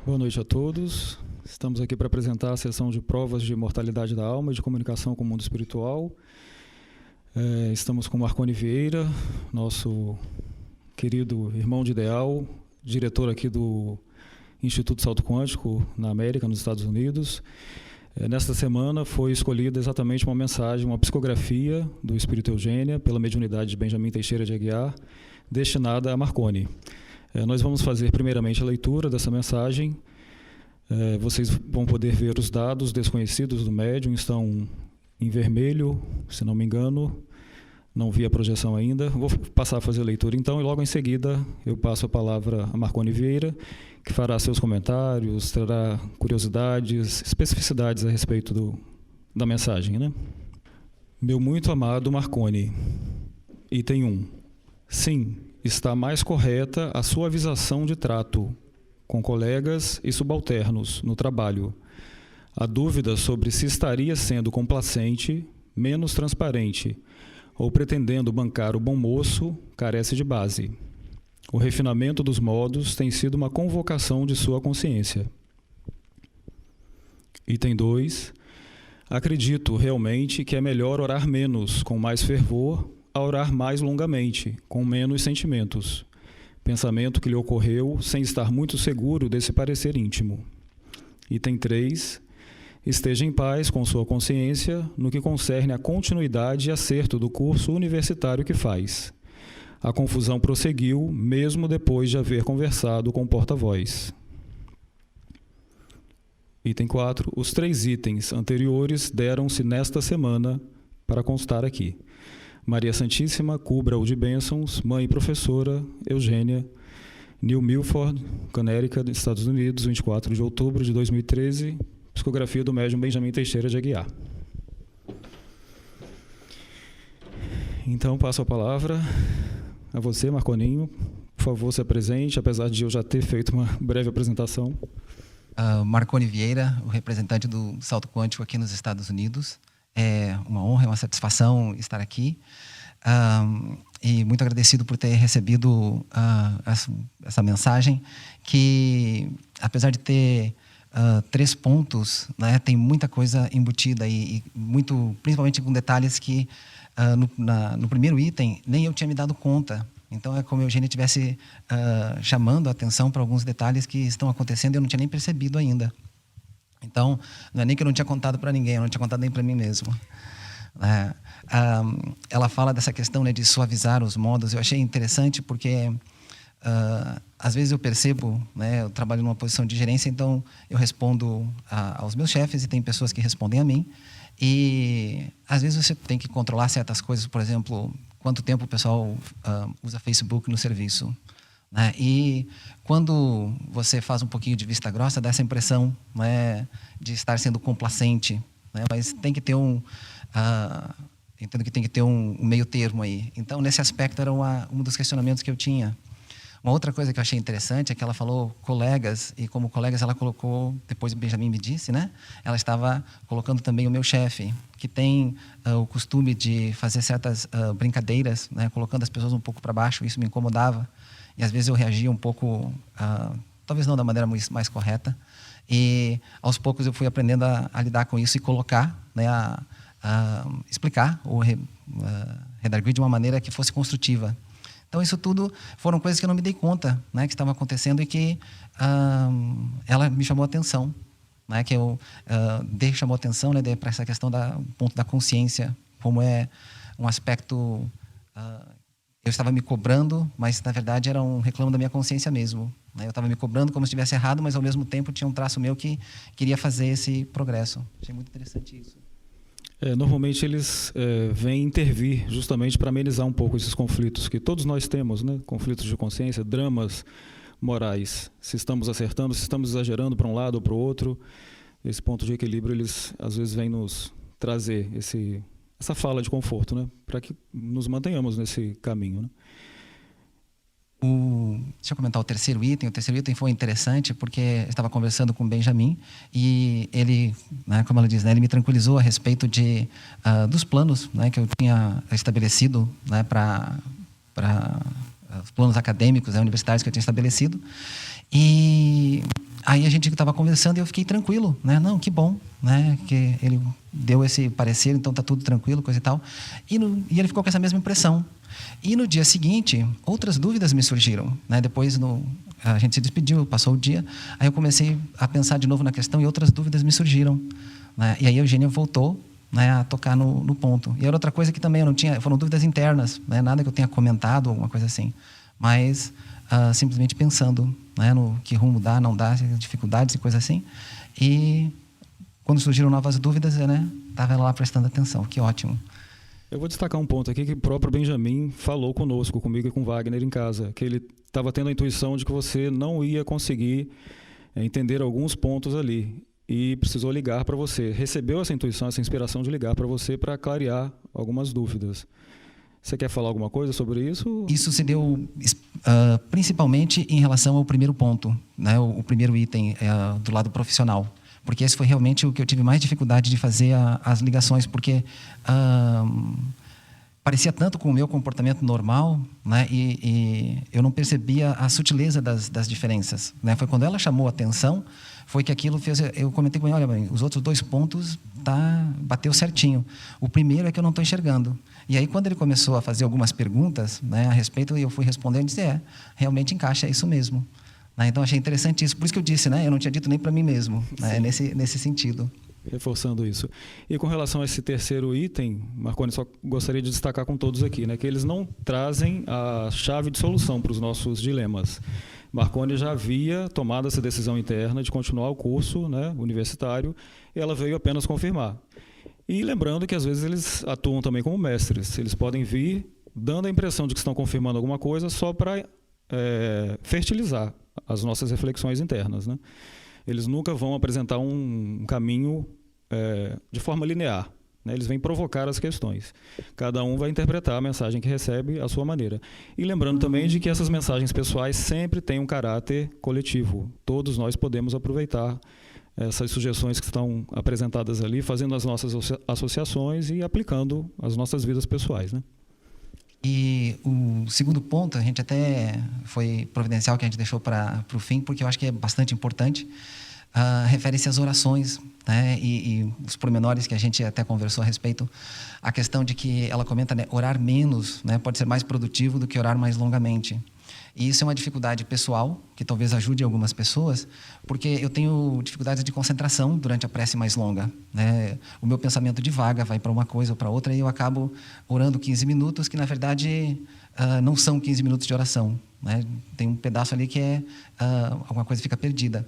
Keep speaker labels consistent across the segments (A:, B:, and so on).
A: Boa noite a todos. Estamos aqui para apresentar a sessão de provas de imortalidade da alma e de comunicação com o mundo espiritual. Estamos com Marconi Vieira, nosso querido irmão de ideal, diretor aqui do Instituto Salto Quântico na América, nos Estados Unidos. Nesta semana foi escolhida exatamente uma mensagem, uma psicografia do Espírito Eugênia, pela mediunidade de Benjamin Teixeira de Aguiar, destinada a Marconi. Nós vamos fazer primeiramente a leitura dessa mensagem. Vocês vão poder ver os dados desconhecidos do médium, estão em vermelho, se não me engano. Não vi a projeção ainda. Vou passar a fazer a leitura então e logo em seguida eu passo a palavra a Marconi Vieira, que fará seus comentários, trará curiosidades, especificidades a respeito da mensagem, né? Meu muito amado Marconi, item 1. Sim, está mais correta a suavização de trato com colegas e subalternos no trabalho. A dúvida sobre se estaria sendo complacente, menos transparente, ou pretendendo bancar o bom moço, carece de base. O refinamento dos modos tem sido uma convocação de sua consciência. Item 2. Acredito realmente que é melhor orar menos, com mais fervor, a orar mais longamente, com menos sentimentos. Pensamento que lhe ocorreu sem estar muito seguro desse parecer íntimo. Item 3. Esteja em paz com sua consciência no que concerne à continuidade e acerto do curso universitário que faz. A confusão prosseguiu, mesmo depois de haver conversado com o porta-voz. Item 4. Os 3 itens anteriores deram-se nesta semana para constar aqui. Maria Santíssima, cubra-o de bênçãos, mãe e professora, Eugênia, New Milford, Connecticut, Estados Unidos, 24 de outubro de 2013, psicografia do médium Benjamin Teixeira de Aguiar. Então, passo a palavra a você, Marconinho. Por favor, se apresente, apesar de eu já ter feito uma breve apresentação.
B: Marconi Vieira, o representante do Salto Quântico aqui nos Estados Unidos. É uma honra, é uma satisfação estar aqui. E muito agradecido por ter recebido essa mensagem, que, apesar de ter 3 pontos, né, tem muita coisa embutida e muito, principalmente com detalhes que no primeiro item nem eu tinha me dado conta. Então é como se a Eugênia estivesse chamando a atenção para alguns detalhes que estão acontecendo e eu não tinha nem percebido ainda. Então, não é nem que eu não tinha contado para ninguém, eu não tinha contado nem para mim mesmo. Ela fala dessa questão, né, de suavizar os modos. Eu achei interessante porque, às vezes eu percebo, né, eu trabalho numa posição de gerência, então eu respondo aos meus chefes e tem pessoas que respondem a mim. E, às vezes, você tem que controlar certas coisas, por exemplo, quanto tempo o pessoal usa Facebook no serviço. Né? E quando você faz um pouquinho de vista grossa, dá essa impressão, né, de estar sendo complacente, né? Mas tem que ter entendo que tem que ter um meio termo aí. Então, nesse aspecto, era um dos questionamentos que eu tinha. Uma outra coisa que eu achei interessante é que ela falou colegas, e como colegas ela colocou, depois o Benjamin me disse, né? Ela estava colocando também o meu chefe, que tem o costume de fazer certas brincadeiras, né, colocando as pessoas um pouco para baixo, isso me incomodava. E às vezes eu reagia um pouco, talvez não da maneira mais correta. E aos poucos eu fui aprendendo a lidar com isso e colocar, né, a explicar ou redarguir de uma maneira que fosse construtiva. Então isso tudo foram coisas que eu não me dei conta, né, que estavam acontecendo e que ela me chamou a atenção, né, que eu chamou a atenção, né, para essa questão do ponto da consciência, como é um aspecto. Eu estava me cobrando, mas na verdade era um reclamo da minha consciência mesmo. Né? Eu estava me cobrando como se estivesse errado, mas ao mesmo tempo tinha um traço meu que queria fazer esse progresso. Achei muito interessante isso.
A: Normalmente eles vêm intervir justamente para amenizar um pouco esses conflitos que todos nós temos, né? Conflitos de consciência, dramas morais. Se estamos acertando, se estamos exagerando para um lado ou para o outro. Esse ponto de equilíbrio, eles às vezes vêm nos trazer essa fala de conforto, né? Para que nos mantenhamos nesse caminho. Né?
B: Deixa eu comentar o terceiro item. O terceiro item foi interessante porque eu estava conversando com o Benjamin e ele, né, como ela diz, né, ele me tranquilizou a respeito dos planos, né, que eu tinha estabelecido, né, para os planos acadêmicos, né, universitários que eu tinha estabelecido. E aí a gente estava conversando e eu fiquei tranquilo, né? Não, que bom, né? Que ele deu esse parecer, então tá tudo tranquilo, coisa e tal. E ele ficou com essa mesma impressão. E no dia seguinte, outras dúvidas me surgiram, né? Depois a gente se despediu, passou o dia, aí eu comecei a pensar de novo na questão e outras dúvidas me surgiram, né? E aí a Eugênia voltou, né, a tocar no ponto. E era outra coisa que também eu não tinha, foram dúvidas internas, né? Nada que eu tenha comentado, alguma coisa assim, mas simplesmente pensando, né, no que rumo dá, não dá, dificuldades e coisa assim. E quando surgiram novas dúvidas, né, estava ela lá prestando atenção. Que ótimo.
A: Eu vou destacar um ponto aqui que o próprio Benjamin falou conosco, comigo e com Wagner em casa, que ele estava tendo a intuição de que você não ia conseguir entender alguns pontos ali e precisou ligar para você. Recebeu essa intuição, essa inspiração de ligar para você para clarear algumas dúvidas. Você quer falar alguma coisa sobre isso?
B: Isso se deu principalmente em relação ao primeiro ponto, né, o primeiro item do lado profissional. Porque esse foi realmente o que eu tive mais dificuldade de fazer as ligações, porque parecia tanto com o meu comportamento normal, né, e eu não percebia a sutileza das diferenças, né. Foi quando ela chamou a atenção, foi que aquilo fez. Eu comentei com ele: olha, mãe, os outros 2 pontos bateu certinho. O primeiro é que eu não estou enxergando. E aí, quando ele começou a fazer algumas perguntas, né, a respeito, eu fui respondendo e disse: realmente encaixa, é isso mesmo. Então, achei interessante isso. Por isso que eu disse, né, eu não tinha dito nem para mim mesmo, né, nesse sentido.
A: Reforçando isso. E com relação a esse terceiro item, Marconi, só gostaria de destacar com todos aqui, né, que eles não trazem a chave de solução para os nossos dilemas. Marconi já havia tomado essa decisão interna de continuar o curso, né, universitário, e ela veio apenas confirmar. E lembrando que às vezes eles atuam também como mestres. Eles podem vir dando a impressão de que estão confirmando alguma coisa só para fertilizar as nossas reflexões internas, né? Eles nunca vão apresentar um caminho de forma linear, né? Eles vêm provocar as questões. Cada um vai interpretar a mensagem que recebe à sua maneira. E lembrando também de que essas mensagens pessoais sempre têm um caráter coletivo. Todos nós podemos aproveitar essas sugestões que estão apresentadas ali, fazendo as nossas associações e aplicando as nossas vidas pessoais, né?
B: E o segundo ponto, a gente até foi providencial, que a gente deixou para o fim, porque eu acho que é bastante importante, refere-se às orações, né? E os pormenores que a gente até conversou a respeito, a questão de que ela comenta, né, orar menos, né, pode ser mais produtivo do que orar mais longamente. E isso é uma dificuldade pessoal, que talvez ajude algumas pessoas, porque eu tenho dificuldades de concentração durante a prece mais longa, né? O meu pensamento divaga, vai para uma coisa ou para outra, e eu acabo orando 15 minutos, que na verdade não são 15 minutos de oração, né? Tem um pedaço ali que alguma coisa fica perdida.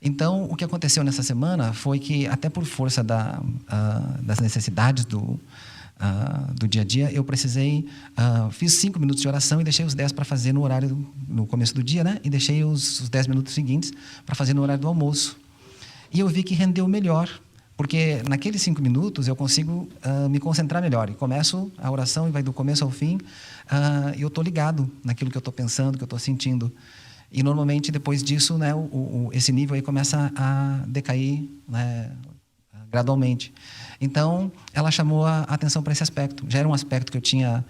B: Então, o que aconteceu nessa semana foi que, até por força das necessidades do dia a dia, eu precisei, fiz 5 minutos de oração e deixei os 10 para fazer no horário, no começo do dia, né? E deixei os 10 minutos seguintes para fazer no horário do almoço. E eu vi que rendeu melhor, porque naqueles 5 minutos eu consigo me concentrar melhor. E começo a oração e vai do começo ao fim, e eu estou ligado naquilo que eu estou pensando, que eu estou sentindo. E normalmente depois disso, né, esse nível aí começa a decair, né, gradualmente. Então, ela chamou a atenção para esse aspecto. Já era um aspecto que eu tinha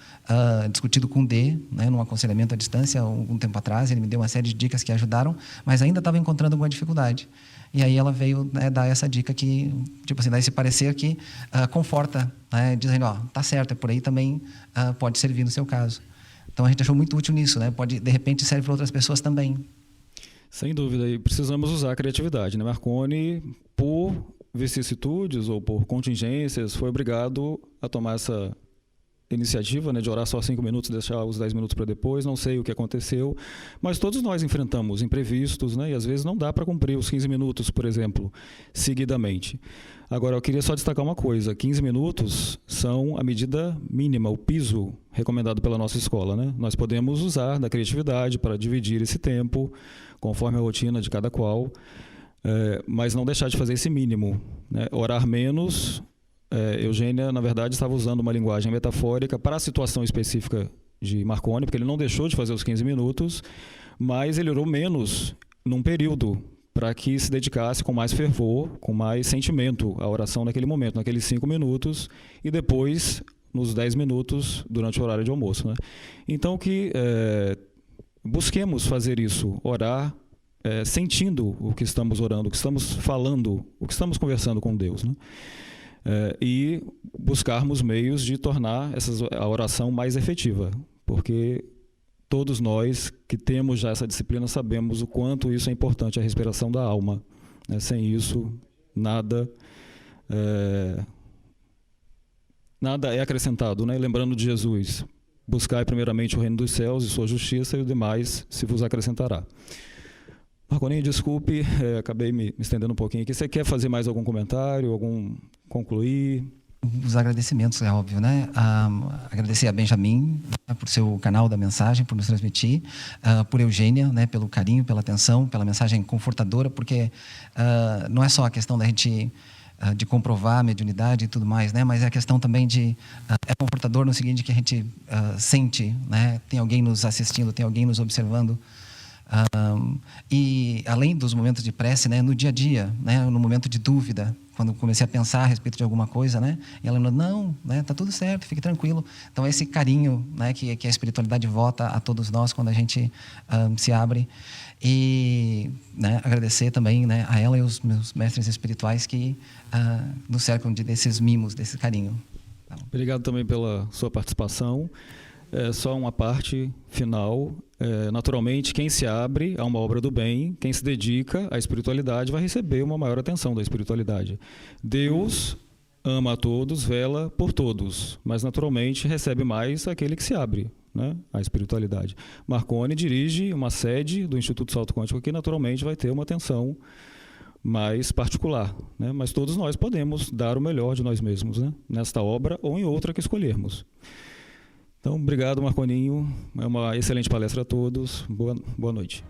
B: discutido com o D, né, num aconselhamento à distância, algum tempo atrás. Ele me deu uma série de dicas que ajudaram, mas ainda estava encontrando alguma dificuldade. E aí ela veio, né, dar essa dica que, tipo assim, dá esse parecer que conforta, né, dizendo, tá certo, é por aí também pode servir no seu caso. Então, a gente achou muito útil nisso, né? Pode, de repente, serve para outras pessoas também.
A: Sem dúvida. E precisamos usar a criatividade, né? Marconi, por vicissitudes ou por contingências, foi obrigado a tomar essa iniciativa, né, de orar só 5 minutos, deixar os 10 minutos para depois. Não sei o que aconteceu, mas todos nós enfrentamos imprevistos, né, e às vezes não dá para cumprir os 15 minutos, por exemplo, seguidamente. Agora, eu queria só destacar uma coisa: 15 minutos são a medida mínima, o piso recomendado pela nossa escola, né? Nós podemos usar da criatividade para dividir esse tempo, conforme a rotina de cada qual, mas não deixar de fazer esse mínimo, né? Orar menos. Eugênia, na verdade, estava usando uma linguagem metafórica para a situação específica de Marconi, porque ele não deixou de fazer os 15 minutos, mas ele orou menos num período, para que se dedicasse com mais fervor, com mais sentimento à oração naquele momento, naqueles 5 minutos, e depois nos 10 minutos durante o horário de almoço, né? Então, que busquemos fazer isso, orar sentindo o que estamos orando, o que estamos falando, o que estamos conversando com Deus, né? E buscarmos meios de tornar a oração mais efetiva, porque todos nós que temos já essa disciplina sabemos o quanto isso é importante, a respiração da alma, né? Sem isso, nada é acrescentado, né? Lembrando de Jesus: buscai primeiramente o reino dos céus e sua justiça, e o demais se vos acrescentará. Marconinho, desculpe, acabei me estendendo um pouquinho aqui. Você quer fazer mais algum comentário, concluir?
B: Os agradecimentos, é óbvio, né? Agradecer a Benjamin, né, por seu canal da mensagem, por nos transmitir, por Eugênia, né, pelo carinho, pela atenção, pela mensagem confortadora, porque não é só a questão da gente de comprovar a mediunidade e tudo mais, né? Mas é a questão também de é confortador no seguinte, que a gente sente, né? Tem alguém nos assistindo, tem alguém nos observando. E além dos momentos de prece, né, no dia a dia, né, no momento de dúvida, quando comecei a pensar a respeito de alguma coisa, né, e ela falou: não, né, tá tudo certo, fique tranquilo. Então esse carinho, né, que a espiritualidade vota a todos nós quando a gente se abre. E, né, agradecer também, né, a ela e os meus mestres espirituais que nos cercam desses mimos, desse carinho.
A: Obrigado também pela sua participação. Só uma parte final. Naturalmente, quem se abre a uma obra do bem, quem se dedica à espiritualidade, vai receber uma maior atenção da espiritualidade. Deus ama a todos, vela por todos, mas naturalmente recebe mais aquele que se abre, né, à espiritualidade. Marconi dirige uma sede do Instituto Salto Quântico que naturalmente vai ter uma atenção mais particular, né? Mas todos nós podemos dar o melhor de nós mesmos, né, nesta obra ou em outra que escolhermos. Então, obrigado, Marconinho. É uma excelente palestra a todos. Boa noite.